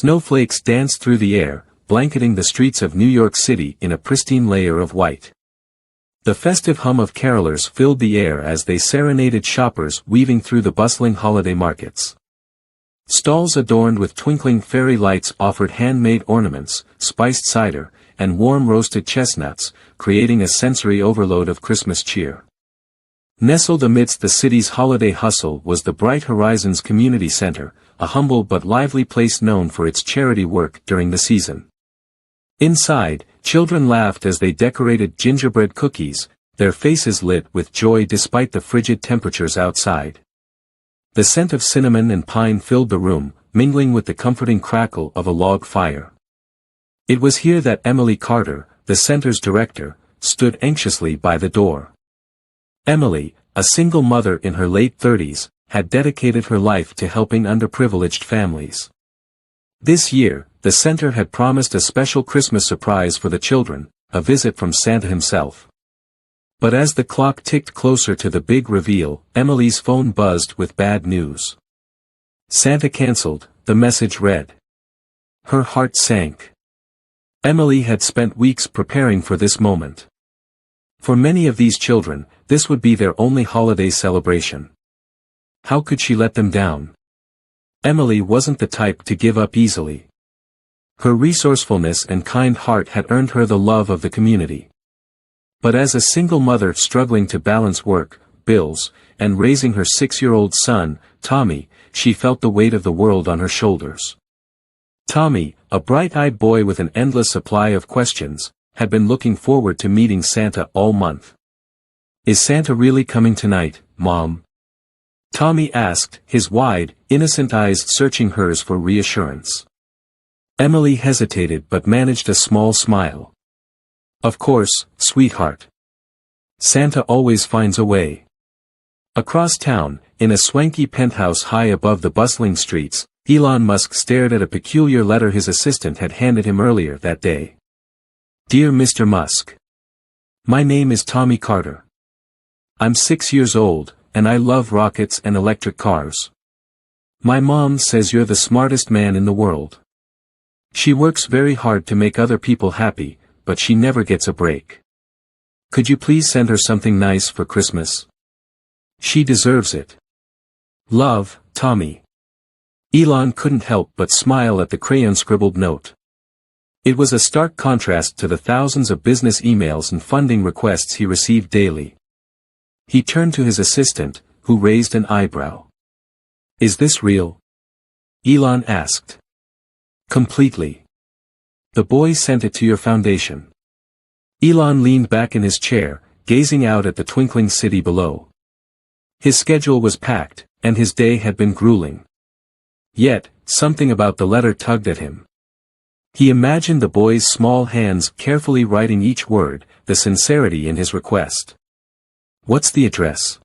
Snowflakes danced through the air, blanketing the streets of New York City in a pristine layer of white. The festive hum of carolers filled the air as they serenaded shoppers weaving through the bustling holiday markets. Stalls adorned with twinkling fairy lights offered handmade ornaments, spiced cider, and warm roasted chestnuts, creating a sensory overload of Christmas cheer. Nestled amidst the city's holiday hustle was the Bright Horizons Community Center, a humble but lively place known for its charity work during the season. Inside, children laughed as they decorated gingerbread cookies, their faces lit with joy despite the frigid temperatures outside. The scent of cinnamon and pine filled the room, mingling with the comforting crackle of a log fire. It was here that Emily Carter, the center's director, stood anxiously by the door. Emily, a single mother in her late 30s, had dedicated her life to helping underprivileged families. This year, the center had promised a special Christmas surprise for the children, a visit from Santa himself. But as the clock ticked closer to the big reveal, Emily's phone buzzed with bad news. Santa canceled, the message read. Her heart sank. Emily had spent weeks preparing for this moment. For many of these children, this would be their only holiday celebration. How could she let them down? Emily wasn't the type to give up easily. Her resourcefulness and kind heart had earned her the love of the community. But as a single mother struggling to balance work, bills, and raising her 6-year-old son, Tommy, she felt the weight of the world on her shoulders. Tommy, a bright-eyed boy with an endless supply of questions, had been looking forward to meeting Santa all month. "Is Santa really coming tonight, Mom?" Tommy asked, his wide, innocent eyes searching hers for reassurance. Emily hesitated but managed a small smile. "Of course, sweetheart. Santa always finds a way." Across town, in a swanky penthouse high above the bustling streets, Elon Musk stared at a peculiar letter his assistant had handed him earlier that day. "Dear Mr. Musk. My name is Tommy Carter. I'm 6 years old, and I love rockets and electric cars. My mom says you're the smartest man in the world. She works very hard to make other people happy, but she never gets a break. Could you please send her something nice for Christmas? She deserves it. Love, Tommy." Elon couldn't help but smile at the crayon-scribbled note. It was a stark contrast to the thousands of business emails and funding requests he received daily. He turned to his assistant, who raised an eyebrow. "Is this real?" Elon asked. "Completely. The boy sent it to your foundation." Elon leaned back in his chair, gazing out at the twinkling city below. His schedule was packed, and his day had been grueling. Yet, something about the letter tugged at him. He imagined the boy's small hands carefully writing each word, the sincerity in his request. "What's the address?"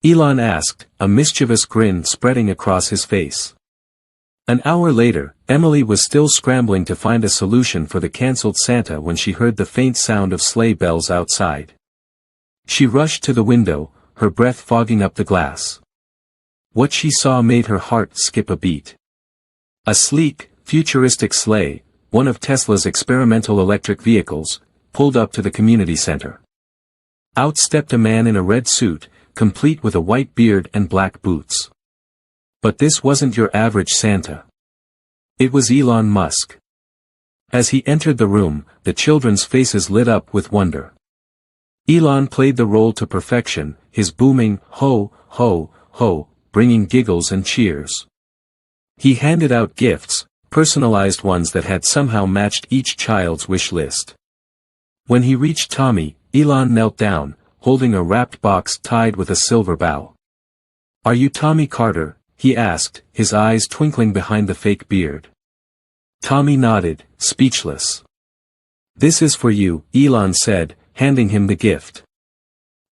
Elon asked, a mischievous grin spreading across his face. An hour later, Emily was still scrambling to find a solution for the cancelled Santa when she heard the faint sound of sleigh bells outside. She rushed to the window, her breath fogging up the glass. What she saw made her heart skip a beat. A sleek, futuristic sleigh, one of Tesla's experimental electric vehicles, pulled up to the community center. Out stepped a man in a red suit, complete with a white beard and black boots. But this wasn't your average Santa. It was Elon Musk. As he entered the room, the children's faces lit up with wonder. Elon played the role to perfection, his booming, ho, ho, ho, bringing giggles and cheers. He handed out gifts, personalized ones that had somehow matched each child's wish list. When he reached Tommy, Elon knelt down, holding a wrapped box tied with a silver bow. "Are you Tommy Carter?" he asked, his eyes twinkling behind the fake beard. Tommy nodded, speechless. "This is for you," Elon said, handing him the gift.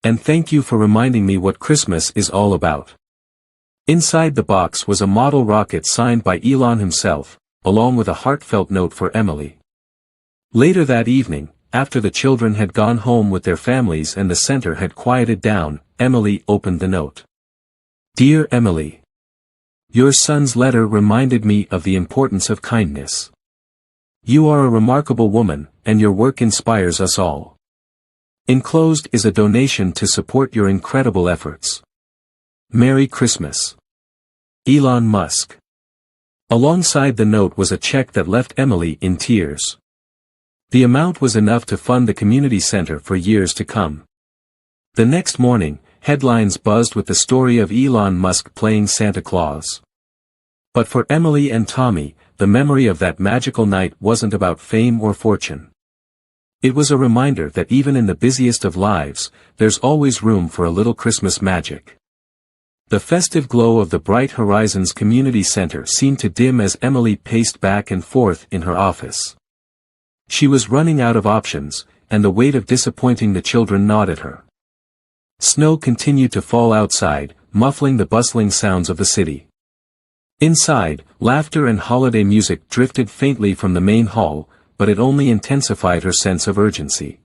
"And thank you for reminding me what Christmas is all about." Inside the box was a model rocket signed by Elon himself, along with a heartfelt note for Emily. Later that evening, after the children had gone home with their families and the center had quieted down, Emily opened the note. "Dear Emily. Your son's letter reminded me of the importance of kindness. You are a remarkable woman, and your work inspires us all. Enclosed is a donation to support your incredible efforts. Merry Christmas. Elon Musk. Alongside the note was a check that left Emily in tears. The amount was enough to fund the community center for years to come. The next morning, headlines buzzed with the story of Elon Musk playing Santa Claus. But for Emily and Tommy, the memory of that magical night wasn't about fame or fortune. It was a reminder that even in the busiest of lives, there's always room for a little Christmas magic. The festive glow of the Bright Horizons Community Center seemed to dim as Emily paced back and forth in her office. She was running out of options, and the weight of disappointing the children gnawed at her. Snow continued to fall outside, muffling the bustling sounds of the city. Inside, laughter and holiday music drifted faintly from the main hall, but it only intensified her sense of urgency.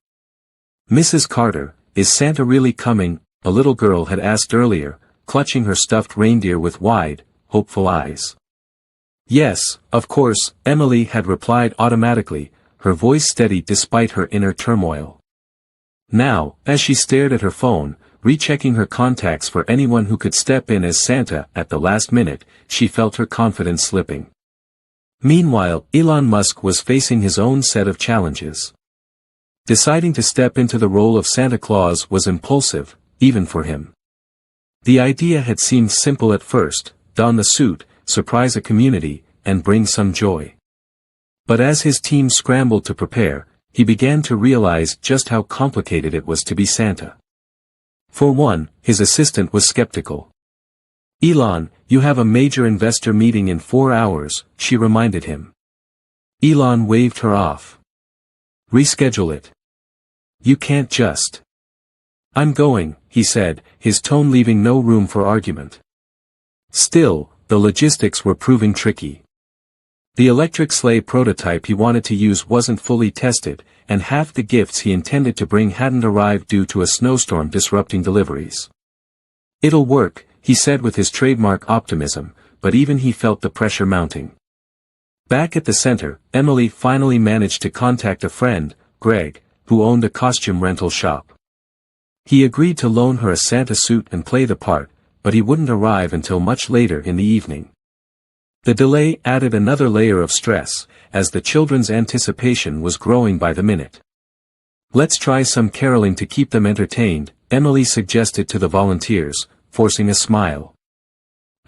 "Mrs. Carter, is Santa really coming?" a little girl had asked earlier, clutching her stuffed reindeer with wide, hopeful eyes. "Yes, of course," Emily had replied automatically, her voice steady despite her inner turmoil. Now, as she stared at her phone, rechecking her contacts for anyone who could step in as Santa at the last minute, she felt her confidence slipping. Meanwhile, Elon Musk was facing his own set of challenges. Deciding to step into the role of Santa Claus was impulsive, even for him. The idea had seemed simple at first: don the suit, surprise a community, and bring some joy. But as his team scrambled to prepare, he began to realize just how complicated it was to be Santa. For one, his assistant was skeptical. "Elon, you have a major investor meeting in 4 hours," she reminded him. Elon waved her off. "Reschedule it. You can't just." "I'm going," he said, his tone leaving no room for argument. Still, the logistics were proving tricky. The electric sleigh prototype he wanted to use wasn't fully tested, and half the gifts he intended to bring hadn't arrived due to a snowstorm disrupting deliveries. "It'll work," he said with his trademark optimism, but even he felt the pressure mounting. Back at the center, Emily finally managed to contact a friend, Greg, who owned a costume rental shop. He agreed to loan her a Santa suit and play the part, but he wouldn't arrive until much later in the evening. The delay added another layer of stress, as the children's anticipation was growing by the minute. "Let's try some caroling to keep them entertained," Emily suggested to the volunteers, forcing a smile.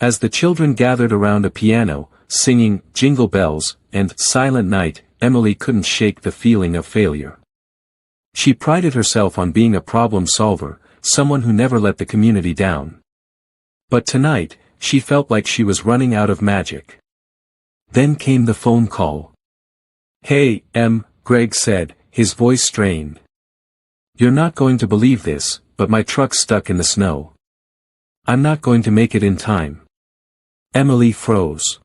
As the children gathered around a piano, singing "Jingle Bells" and "Silent Night," Emily couldn't shake the feeling of failure. She prided herself on being a problem solver, someone who never let the community down. But tonight, she felt like she was running out of magic. Then came the phone call. "Hey, Greg said, his voice strained. "You're not going to believe this, but my truck's stuck in the snow. I'm not going to make it in time." Emily froze.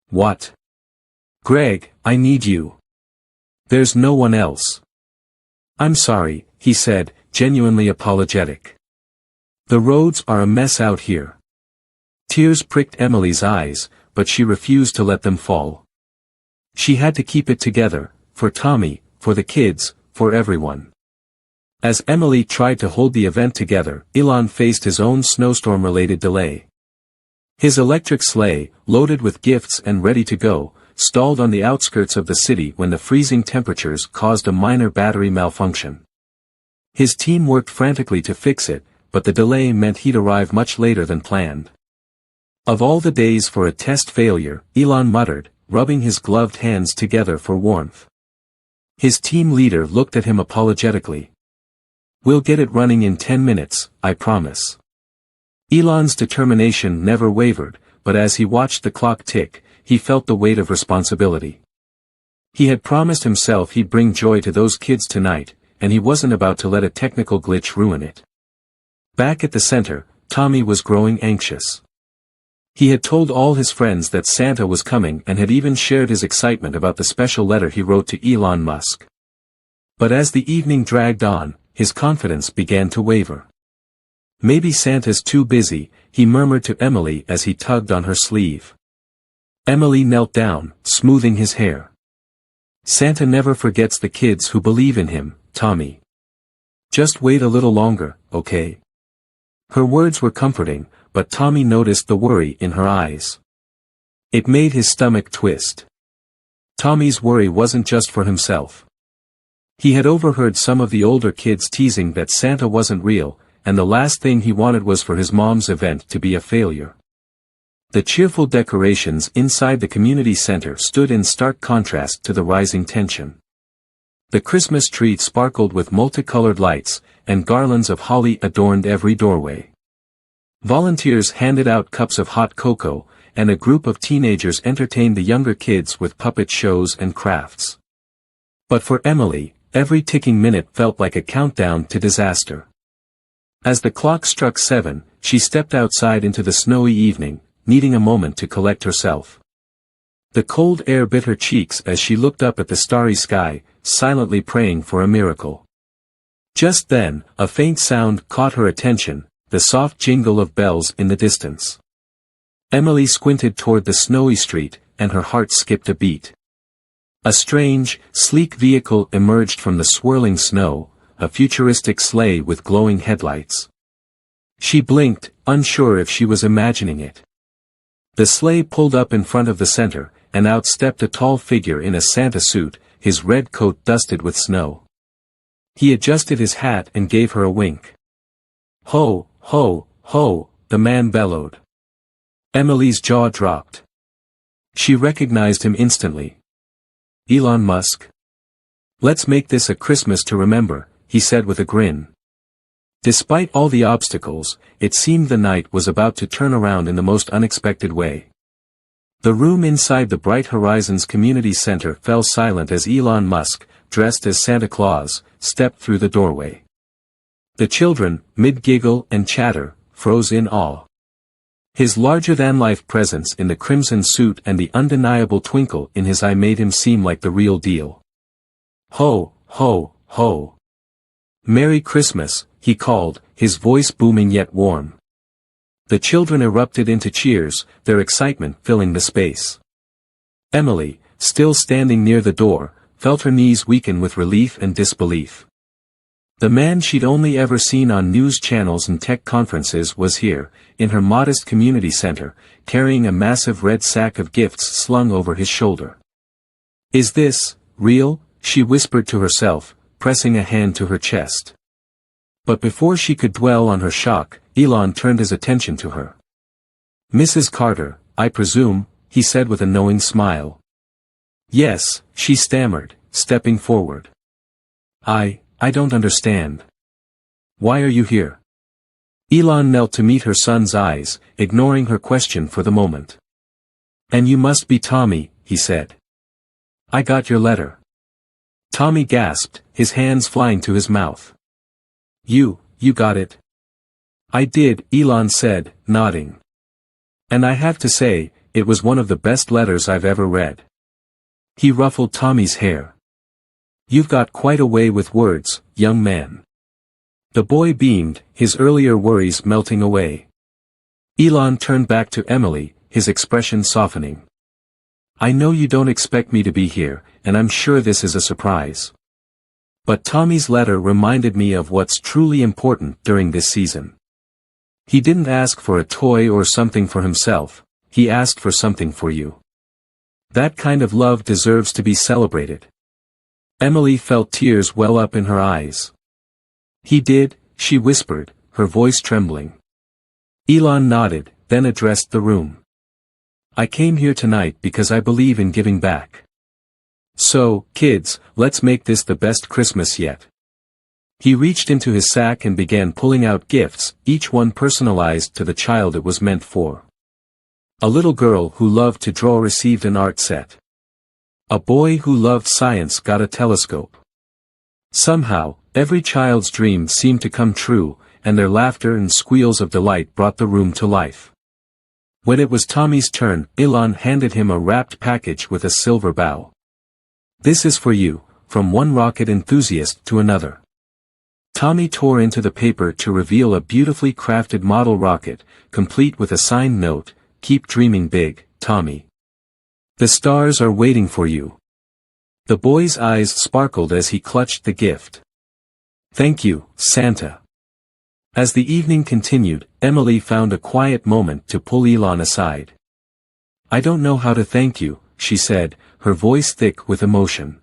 "What?" "Greg, I need you. There's no one else." "I'm sorry," he said, genuinely apologetic. "The roads are a mess out here." Tears pricked Emily's eyes, but she refused to let them fall. She had to keep it together, for Tommy, for the kids, for everyone. As Emily tried to hold the event together, Elon faced his own snowstorm-related delay. His electric sleigh, loaded with gifts and ready to go, stalled on the outskirts of the city when the freezing temperatures caused a minor battery malfunction. His team worked frantically to fix it, but the delay meant he'd arrive much later than planned. "Of all the days for a test failure," Elon muttered, rubbing his gloved hands together for warmth. His team leader looked at him apologetically. "We'll get it running in 10 minutes, I promise." Elon's determination never wavered, but as he watched the clock tick, he felt the weight of responsibility. He had promised himself he'd bring joy to those kids tonight, and he wasn't about to let a technical glitch ruin it. Back at the center, Tommy was growing anxious. He had told all his friends that Santa was coming and had even shared his excitement about the special letter he wrote to Elon Musk. But as the evening dragged on, his confidence began to waver. "Maybe Santa's too busy," he murmured to Emily as he tugged on her sleeve. Emily knelt down, smoothing his hair. Santa never forgets the kids who believe in him, Tommy. Just wait a little longer, okay? Her words were comforting, but Tommy noticed the worry in her eyes. It made his stomach twist. Tommy's worry wasn't just for himself. He had overheard some of the older kids teasing that Santa wasn't real, and the last thing he wanted was for his mom's event to be a failure. The cheerful decorations inside the community center stood in stark contrast to the rising tension. The Christmas tree sparkled with multicolored lights, and garlands of holly adorned every doorway. Volunteers handed out cups of hot cocoa, and a group of teenagers entertained the younger kids with puppet shows and crafts. But for Emily, every ticking minute felt like a countdown to disaster. As the clock struck 7, she stepped outside into the snowy evening, needing a moment to collect herself. The cold air bit her cheeks as she looked up at the starry sky, silently praying for a miracle. Just then, a faint sound caught her attention, the soft jingle of bells in the distance. Emily squinted toward the snowy street, and her heart skipped a beat. A strange, sleek vehicle emerged from the swirling snow, a futuristic sleigh with glowing headlights. She blinked, unsure if she was imagining it. The sleigh pulled up in front of the center, and out stepped a tall figure in a Santa suit, his red coat dusted with snow. He adjusted his hat and gave her a wink. "Ho, ho, ho," the man bellowed. Emily's jaw dropped. She recognized him instantly. Elon Musk. "Let's make this a Christmas to remember," he said with a grin. Despite all the obstacles, it seemed the night was about to turn around in the most unexpected way. The room inside the Bright Horizons Community Center fell silent as Elon Musk, dressed as Santa Claus, stepped through the doorway. The children, mid-giggle and chatter, froze in awe. His larger-than-life presence in the crimson suit and the undeniable twinkle in his eye made him seem like the real deal. "Ho, ho, ho. Merry Christmas," he called, his voice booming yet warm. The children erupted into cheers, their excitement filling the space. Emily, still standing near the door, felt her knees weaken with relief and disbelief. The man she'd only ever seen on news channels and tech conferences was here, in her modest community center, carrying a massive red sack of gifts slung over his shoulder. "Is this real?" she whispered to herself, pressing a hand to her chest. But before she could dwell on her shock, Elon turned his attention to her. "Mrs. Carter, I presume," he said with a knowing smile. "Yes," she stammered, stepping forward. I don't understand. Why are you here?" Elon knelt to meet her son's eyes, ignoring her question for the moment. "And you must be Tommy," he said. "I got your letter." Tommy gasped, his hands flying to his mouth. You got it?" "I did," Elon said, nodding. "And I have to say, it was one of the best letters I've ever read." He ruffled Tommy's hair. "You've got quite a way with words, young man." The boy beamed, his earlier worries melting away. Elon turned back to Emily, his expression softening. "I know you don't expect me to be here, and I'm sure this is a surprise. But Tommy's letter reminded me of what's truly important during this season. He didn't ask for a toy or something for himself, he asked for something for you. That kind of love deserves to be celebrated." Emily felt tears well up in her eyes. "He did," she whispered, her voice trembling. Elon nodded, then addressed the room. "I came here tonight because I believe in giving back. So, kids, let's make this the best Christmas yet." He reached into his sack and began pulling out gifts, each one personalized to the child it was meant for. A little girl who loved to draw received an art set. A boy who loved science got a telescope. Somehow, every child's dream seemed to come true, and their laughter and squeals of delight brought the room to life. When it was Tommy's turn, Elon handed him a wrapped package with a silver bow. "This is for you, from one rocket enthusiast to another." Tommy tore into the paper to reveal a beautifully crafted model rocket, complete with a signed note, "Keep dreaming big, Tommy. The stars are waiting for you." The boy's eyes sparkled as he clutched the gift. "Thank you, Santa." As the evening continued, Emily found a quiet moment to pull Elon aside. "I don't know how to thank you," she said, her voice thick with emotion.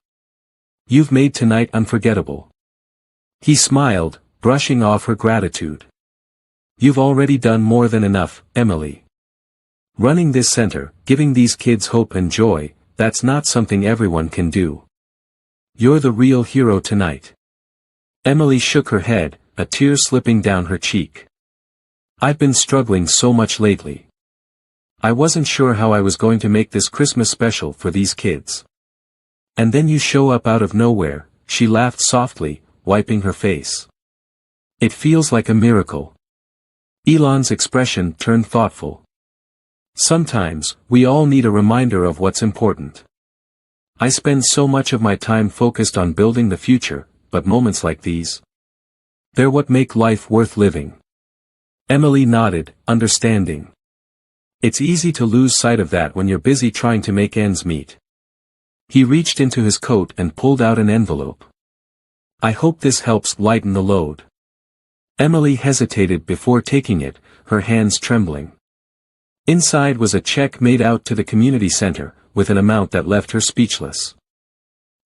"You've made tonight unforgettable." He smiled, brushing off her gratitude. "You've already done more than enough, Emily. Running this center, giving these kids hope and joy, that's not something everyone can do. You're the real hero tonight." Emily shook her head, a tear slipping down her cheek. "I've been struggling so much lately. I wasn't sure how I was going to make this Christmas special for these kids. And then you show up out of nowhere," she laughed softly, wiping her face. "It feels like a miracle." Elon's expression turned thoughtful. "Sometimes, we all need a reminder of what's important. I spend so much of my time focused on building the future, but moments like these, they're what make life worth living." Emily nodded, understanding. "It's easy to lose sight of that when you're busy trying to make ends meet." He reached into his coat and pulled out an envelope. "I hope this helps lighten the load." Emily hesitated before taking it, her hands trembling. Inside was a check made out to the community center, with an amount that left her speechless.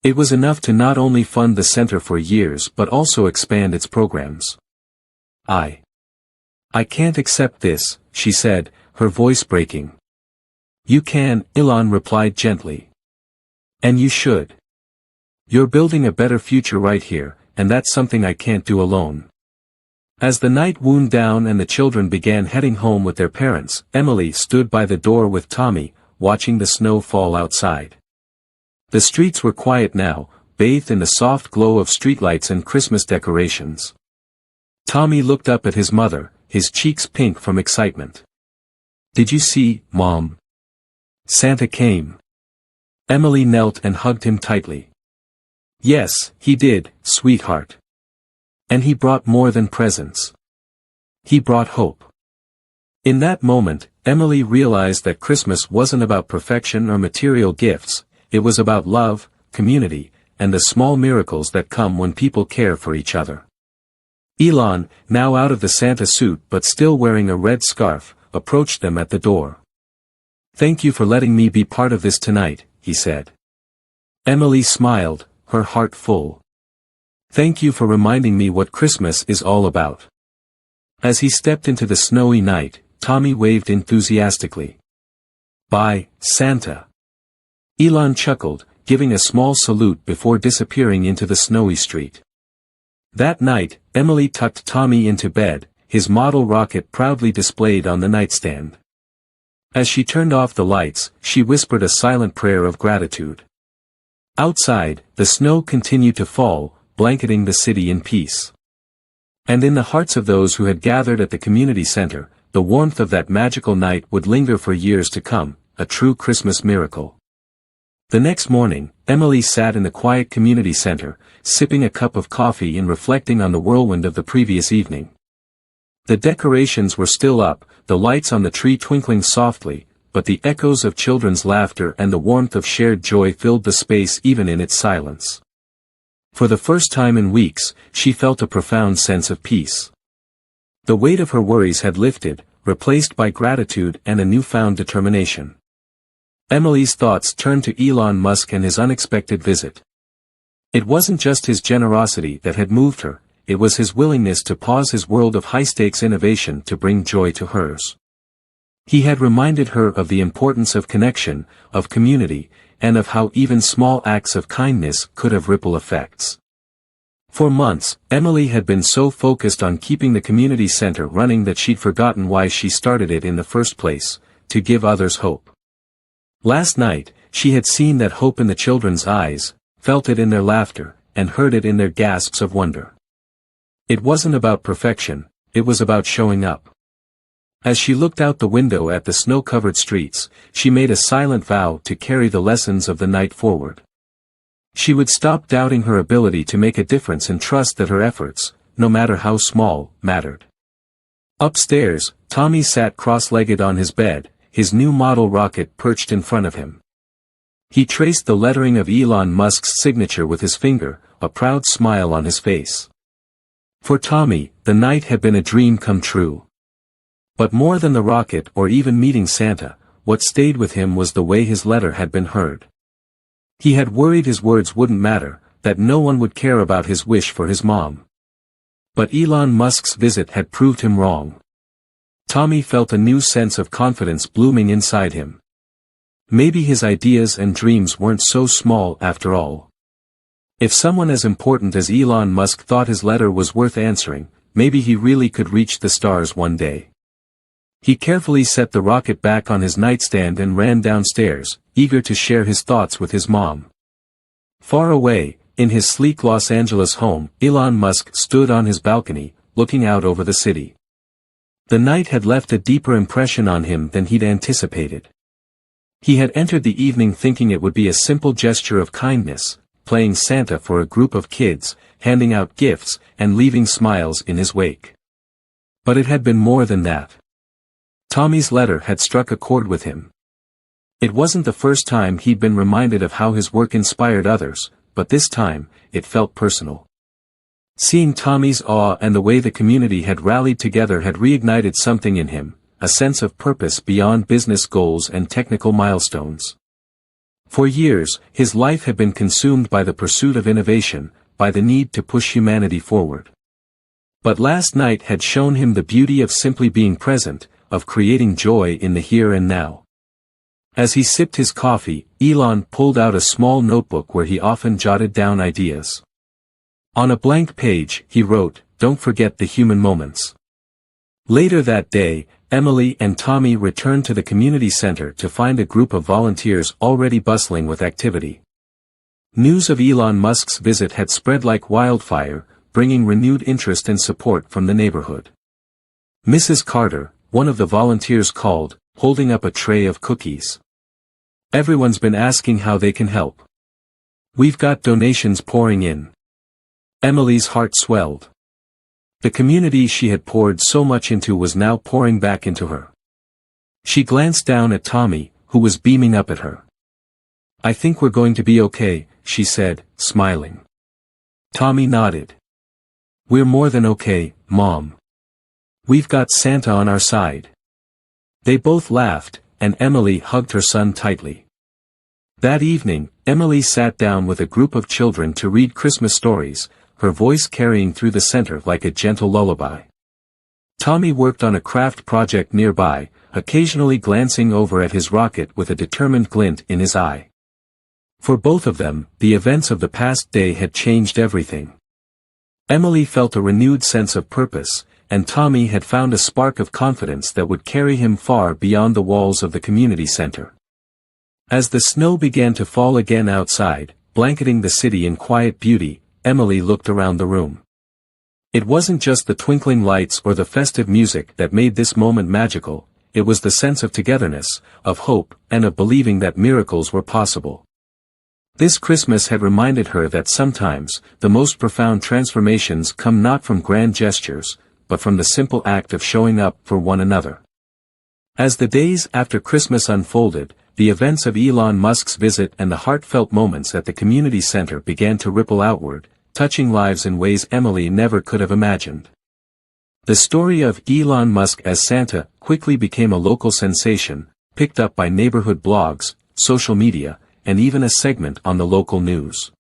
It was enough to not only fund the center for years but also expand its programs. I can't accept this," she said, her voice breaking. "You can," Elon replied gently. "And you should. You're building a better future right here, and that's something I can't do alone." As the night wound down and the children began heading home with their parents, Emily stood by the door with Tommy, watching the snow fall outside. The streets were quiet now, bathed in the soft glow of streetlights and Christmas decorations. Tommy looked up at his mother, his cheeks pink from excitement. "Did you see, Mom? Santa came." Emily knelt and hugged him tightly. "Yes, he did, sweetheart. And he brought more than presents. He brought hope." In that moment, Emily realized that Christmas wasn't about perfection or material gifts, it was about love, community, and the small miracles that come when people care for each other. Elon, now out of the Santa suit but still wearing a red scarf, approached them at the door. "Thank you for letting me be part of this tonight," he said. Emily smiled, her heart full. "Thank you for reminding me what Christmas is all about." As he stepped into the snowy night, Tommy waved enthusiastically. "Bye, Santa." Elon chuckled, giving a small salute before disappearing into the snowy street. That night, Emily tucked Tommy into bed, his model rocket proudly displayed on the nightstand. As she turned off the lights, she whispered a silent prayer of gratitude. Outside, the snow continued to fall, blanketing the city in peace. And in the hearts of those who had gathered at the community center, the warmth of that magical night would linger for years to come, a true Christmas miracle. The next morning, Emily sat in the quiet community center, sipping a cup of coffee and reflecting on the whirlwind of the previous evening. The decorations were still up, the lights on the tree twinkling softly, but the echoes of children's laughter and the warmth of shared joy filled the space even in its silence. For the first time in weeks, she felt a profound sense of peace. The weight of her worries had lifted, replaced by gratitude and a newfound determination. Emily's thoughts turned to Elon Musk and his unexpected visit. It wasn't just his generosity that had moved her, it was his willingness to pause his world of high-stakes innovation to bring joy to hers. He had reminded her of the importance of connection, of community, and of how even small acts of kindness could have ripple effects. For months, Emily had been so focused on keeping the community center running that she'd forgotten why she started it in the first place, to give others hope. Last night, she had seen that hope in the children's eyes, felt it in their laughter, and heard it in their gasps of wonder. It wasn't about perfection, it was about showing up. As she looked out the window at the snow-covered streets, she made a silent vow to carry the lessons of the night forward. She would stop doubting her ability to make a difference and trust that her efforts, no matter how small, mattered. Upstairs, Tommy sat cross-legged on his bed, his new model rocket perched in front of him. He traced the lettering of Elon Musk's signature with his finger, a proud smile on his face. For Tommy, the night had been a dream come true. But more than the rocket or even meeting Santa, what stayed with him was the way his letter had been heard. He had worried his words wouldn't matter, that no one would care about his wish for his mom. But Elon Musk's visit had proved him wrong. Tommy felt a new sense of confidence blooming inside him. Maybe his ideas and dreams weren't so small after all. If someone as important as Elon Musk thought his letter was worth answering, maybe he really could reach the stars one day. He carefully set the rocket back on his nightstand and ran downstairs, eager to share his thoughts with his mom. Far away, in his sleek Los Angeles home, Elon Musk stood on his balcony, looking out over the city. The night had left a deeper impression on him than he'd anticipated. He had entered the evening thinking it would be a simple gesture of kindness, playing Santa for a group of kids, handing out gifts, and leaving smiles in his wake. But it had been more than that. Tommy's letter had struck a chord with him. It wasn't the first time he'd been reminded of how his work inspired others, but this time, it felt personal. Seeing Tommy's awe and the way the community had rallied together had reignited something in him, a sense of purpose beyond business goals and technical milestones. For years, his life had been consumed by the pursuit of innovation, by the need to push humanity forward. But last night had shown him the beauty of simply being present, of creating joy in the here and now. As he sipped his coffee, Elon pulled out a small notebook where he often jotted down ideas. On a blank page, he wrote, "Don't forget the human moments." Later that day, Emily and Tommy returned to the community center to find a group of volunteers already bustling with activity. News of Elon Musk's visit had spread like wildfire, bringing renewed interest and support from the neighborhood. Mrs. Carter, one of the volunteers called, holding up a tray of cookies. "Everyone's been asking how they can help. We've got donations pouring in." Emily's heart swelled. The community she had poured so much into was now pouring back into her. She glanced down at Tommy, who was beaming up at her. "I think we're going to be okay," she said, smiling. Tommy nodded. "We're more than okay, Mom. We've got Santa on our side." They both laughed, and Emily hugged her son tightly. That evening, Emily sat down with a group of children to read Christmas stories, her voice carrying through the center like a gentle lullaby. Tommy worked on a craft project nearby, occasionally glancing over at his rocket with a determined glint in his eye. For both of them, the events of the past day had changed everything. Emily felt a renewed sense of purpose, and Tommy had found a spark of confidence that would carry him far beyond the walls of the community center. As the snow began to fall again outside, blanketing the city in quiet beauty, Emily looked around the room. It wasn't just the twinkling lights or the festive music that made this moment magical, it was the sense of togetherness, of hope, and of believing that miracles were possible. This Christmas had reminded her that sometimes, the most profound transformations come not from grand gestures, but from the simple act of showing up for one another. As the days after Christmas unfolded, the events of Elon Musk's visit and the heartfelt moments at the community center began to ripple outward, touching lives in ways Emily never could have imagined. The story of Elon Musk as Santa quickly became a local sensation, picked up by neighborhood blogs, social media, and even a segment on the local news.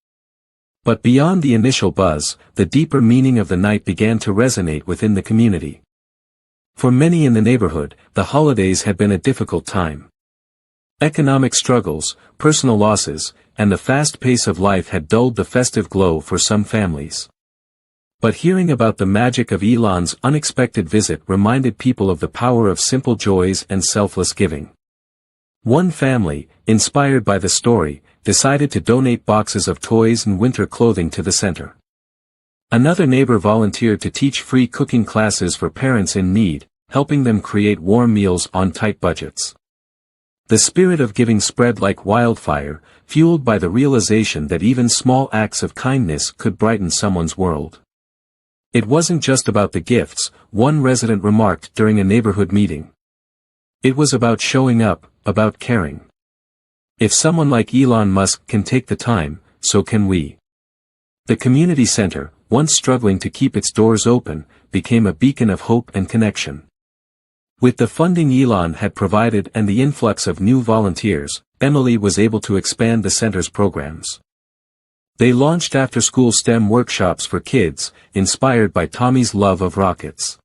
But beyond the initial buzz, the deeper meaning of the night began to resonate within the community. For many in the neighborhood, the holidays had been a difficult time. Economic struggles, personal losses, and the fast pace of life had dulled the festive glow for some families. But hearing about the magic of Elon's unexpected visit reminded people of the power of simple joys and selfless giving. One family, inspired by the story, decided to donate boxes of toys and winter clothing to the center. Another neighbor volunteered to teach free cooking classes for parents in need, helping them create warm meals on tight budgets. The spirit of giving spread like wildfire, fueled by the realization that even small acts of kindness could brighten someone's world. It wasn't just about the gifts, one resident remarked during a neighborhood meeting. It was about showing up, about caring. If someone like Elon Musk can take the time, so can we. The community center, once struggling to keep its doors open, became a beacon of hope and connection. With the funding Elon had provided and the influx of new volunteers, Emily was able to expand the center's programs. They launched after-school STEM workshops for kids, inspired by Tommy's love of rockets.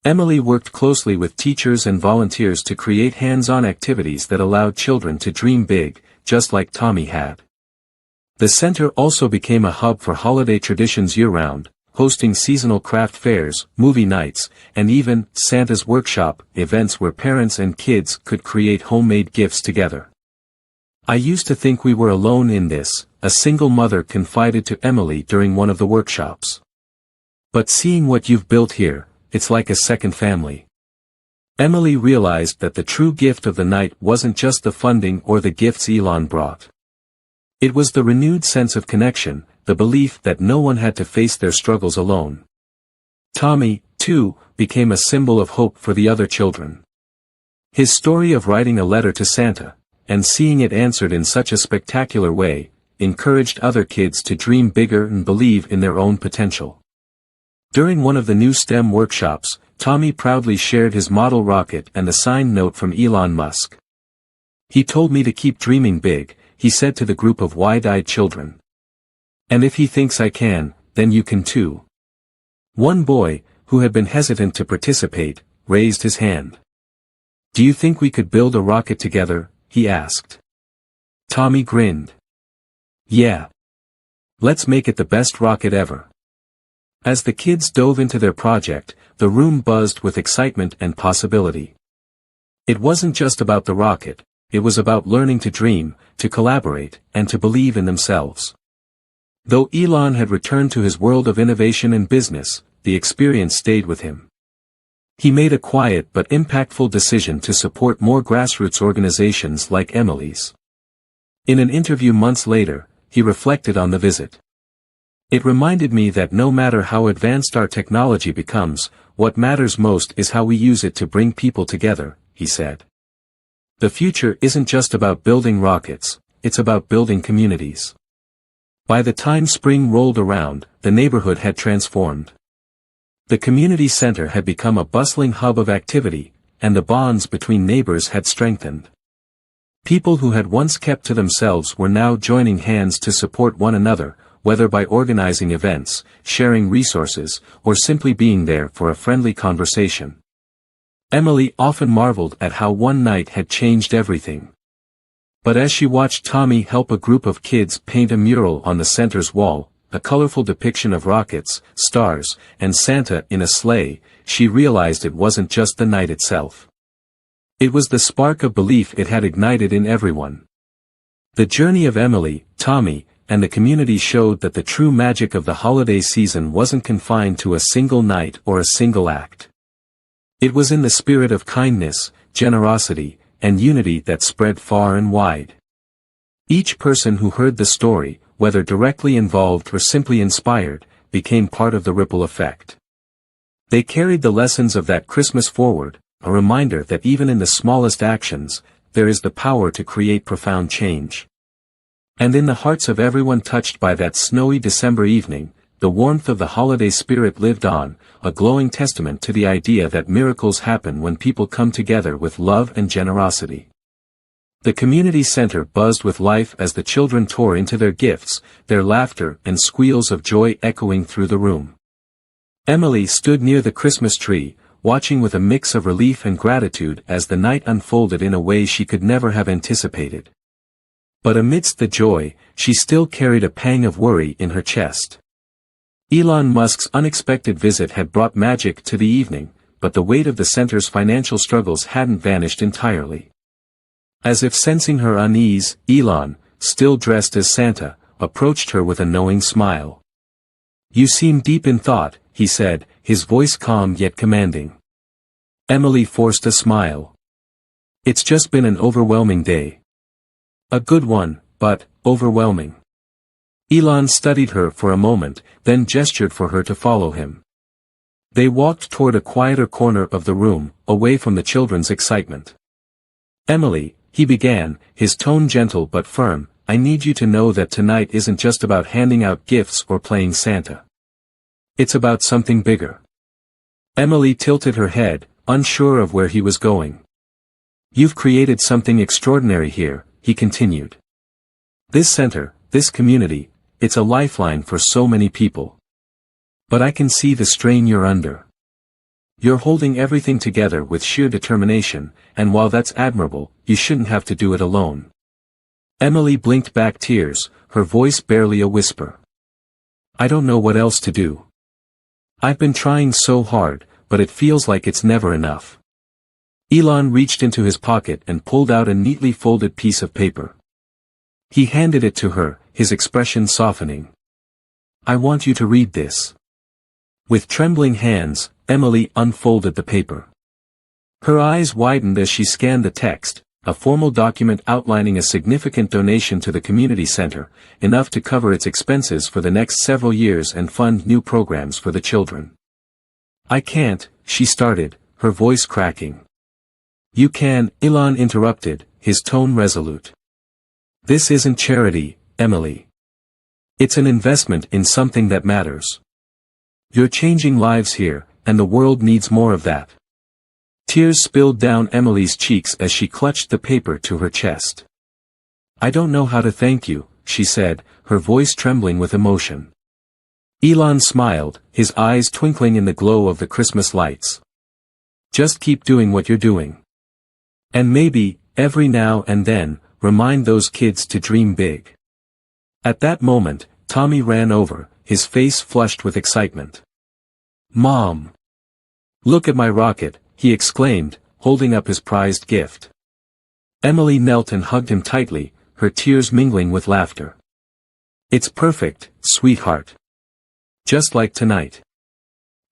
Emily worked closely with teachers and volunteers to create hands-on activities that allowed children to dream big, just like Tommy had. The center also became a hub for holiday traditions year-round, hosting seasonal craft fairs, movie nights, and even Santa's Workshop events where parents and kids could create homemade gifts together. I used to think we were alone in this, a single mother confided to Emily during one of the workshops. But seeing what you've built here, it's like a second family. Emily realized that the true gift of the night wasn't just the funding or the gifts Elon brought. It was the renewed sense of connection, the belief that no one had to face their struggles alone. Tommy, too, became a symbol of hope for the other children. His story of writing a letter to Santa, and seeing it answered in such a spectacular way, encouraged other kids to dream bigger and believe in their own potential. During one of the new STEM workshops, Tommy proudly shared his model rocket and the signed note from Elon Musk. "He told me to keep dreaming big," he said to the group of wide-eyed children. "And if he thinks I can, then you can too." One boy, who had been hesitant to participate, raised his hand. "Do you think we could build a rocket together?" he asked. Tommy grinned. "Yeah. Let's make it the best rocket ever." As the kids dove into their project, the room buzzed with excitement and possibility. It wasn't just about the rocket, it was about learning to dream, to collaborate, and to believe in themselves. Though Elon had returned to his world of innovation and business, the experience stayed with him. He made a quiet but impactful decision to support more grassroots organizations like Emily's. In an interview months later, he reflected on the visit. "It reminded me that no matter how advanced our technology becomes, what matters most is how we use it to bring people together," he said. "The future isn't just about building rockets, it's about building communities." By the time spring rolled around, the neighborhood had transformed. The community center had become a bustling hub of activity, and the bonds between neighbors had strengthened. People who had once kept to themselves were now joining hands to support one another, whether by organizing events, sharing resources, or simply being there for a friendly conversation. Emily often marveled at how one night had changed everything. But as she watched Tommy help a group of kids paint a mural on the center's wall, a colorful depiction of rockets, stars, and Santa in a sleigh, she realized it wasn't just the night itself. It was the spark of belief it had ignited in everyone. The journey of Emily, Tommy, and the community showed that the true magic of the holiday season wasn't confined to a single night or a single act. It was in the spirit of kindness, generosity, and unity that spread far and wide. Each person who heard the story, whether directly involved or simply inspired, became part of the ripple effect. They carried the lessons of that Christmas forward, a reminder that even in the smallest actions, there is the power to create profound change. And in the hearts of everyone touched by that snowy December evening, the warmth of the holiday spirit lived on, a glowing testament to the idea that miracles happen when people come together with love and generosity. The community center buzzed with life as the children tore into their gifts, their laughter and squeals of joy echoing through the room. Emily stood near the Christmas tree, watching with a mix of relief and gratitude as the night unfolded in a way she could never have anticipated. But amidst the joy, she still carried a pang of worry in her chest. Elon Musk's unexpected visit had brought magic to the evening, but the weight of the center's financial struggles hadn't vanished entirely. As if sensing her unease, Elon, still dressed as Santa, approached her with a knowing smile. "You seem deep in thought," he said, his voice calm yet commanding. Emily forced a smile. "It's just been an overwhelming day. A good one, but overwhelming." Elon studied her for a moment, then gestured for her to follow him. They walked toward a quieter corner of the room, away from the children's excitement. "Emily," he began, his tone gentle but firm, "I need you to know that tonight isn't just about handing out gifts or playing Santa. It's about something bigger." Emily tilted her head, unsure of where he was going. "You've created something extraordinary here," he continued. "This center, this community, it's a lifeline for so many people. But I can see the strain you're under. You're holding everything together with sheer determination, and while that's admirable, you shouldn't have to do it alone." Emily blinked back tears, her voice barely a whisper. "I don't know what else to do. I've been trying so hard, but it feels like it's never enough." Elon reached into his pocket and pulled out a neatly folded piece of paper. He handed it to her, his expression softening. "I want you to read this." With trembling hands, Emily unfolded the paper. Her eyes widened as she scanned the text, a formal document outlining a significant donation to the community center, enough to cover its expenses for the next several years and fund new programs for the children. "I can't," she started, her voice cracking. "You can," Elon interrupted, his tone resolute. "This isn't charity, Emily. It's an investment in something that matters. You're changing lives here, and the world needs more of that." Tears spilled down Emily's cheeks as she clutched the paper to her chest. "I don't know how to thank you," she said, her voice trembling with emotion. Elon smiled, his eyes twinkling in the glow of the Christmas lights. "Just keep doing what you're doing. And maybe, every now and then, remind those kids to dream big." At that moment, Tommy ran over, his face flushed with excitement. "Mom! Look at my rocket," he exclaimed, holding up his prized gift. Emily knelt and hugged him tightly, her tears mingling with laughter. "It's perfect, sweetheart. Just like tonight."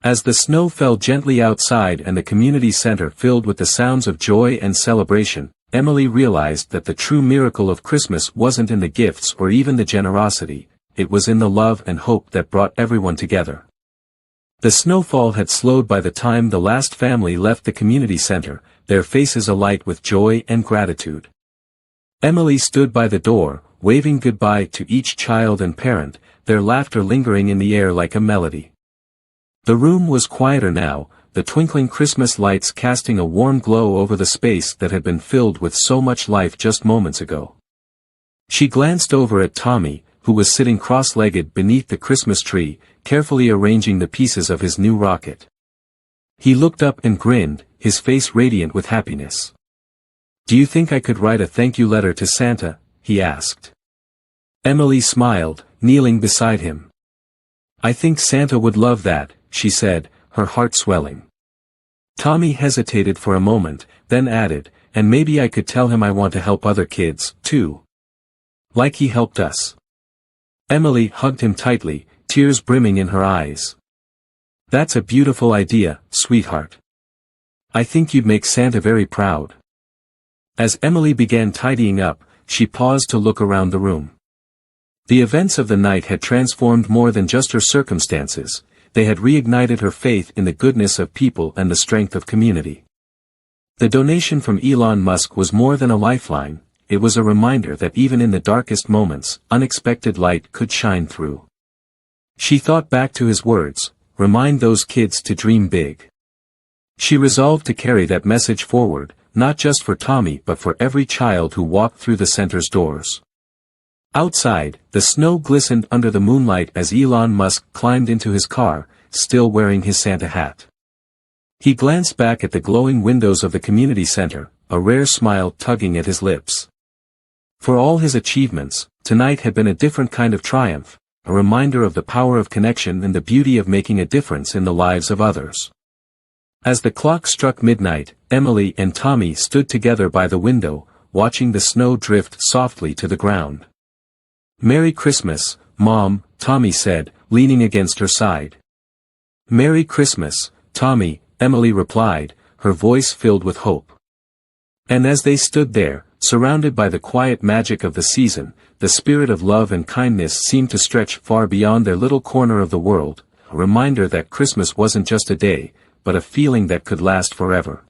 As the snow fell gently outside and the community center filled with the sounds of joy and celebration, Emily realized that the true miracle of Christmas wasn't in the gifts or even the generosity, it was in the love and hope that brought everyone together. The snowfall had slowed by the time the last family left the community center, their faces alight with joy and gratitude. Emily stood by the door, waving goodbye to each child and parent, their laughter lingering in the air like a melody. The room was quieter now, the twinkling Christmas lights casting a warm glow over the space that had been filled with so much life just moments ago. She glanced over at Tommy, who was sitting cross-legged beneath the Christmas tree, carefully arranging the pieces of his new rocket. He looked up and grinned, his face radiant with happiness. "Do you think I could write a thank you letter to Santa?" he asked. Emily smiled, kneeling beside him. "I think Santa would love that," she said, her heart swelling. Tommy hesitated for a moment, then added, "And maybe I could tell him I want to help other kids, too. Like he helped us." Emily hugged him tightly, tears brimming in her eyes. "That's a beautiful idea, sweetheart. I think you'd make Santa very proud." As Emily began tidying up, she paused to look around the room. The events of the night had transformed more than just her circumstances, they had reignited her faith in the goodness of people and the strength of community. The donation from Elon Musk was more than a lifeline, it was a reminder that even in the darkest moments, unexpected light could shine through. She thought back to his words, "Remind those kids to dream big." She resolved to carry that message forward, not just for Tommy but for every child who walked through the center's doors. Outside, the snow glistened under the moonlight as Elon Musk climbed into his car, still wearing his Santa hat. He glanced back at the glowing windows of the community center, a rare smile tugging at his lips. For all his achievements, tonight had been a different kind of triumph, a reminder of the power of connection and the beauty of making a difference in the lives of others. As the clock struck midnight, Emily and Tommy stood together by the window, watching the snow drift softly to the ground. "Merry Christmas, Mom," Tommy said, leaning against her side. "Merry Christmas, Tommy," Emily replied, her voice filled with hope. And as they stood there, Surrounded by the quiet magic of the season, the spirit of love and kindness seemed to stretch far beyond their little corner of the world, a reminder that Christmas wasn't just a day, but a feeling that could last forever.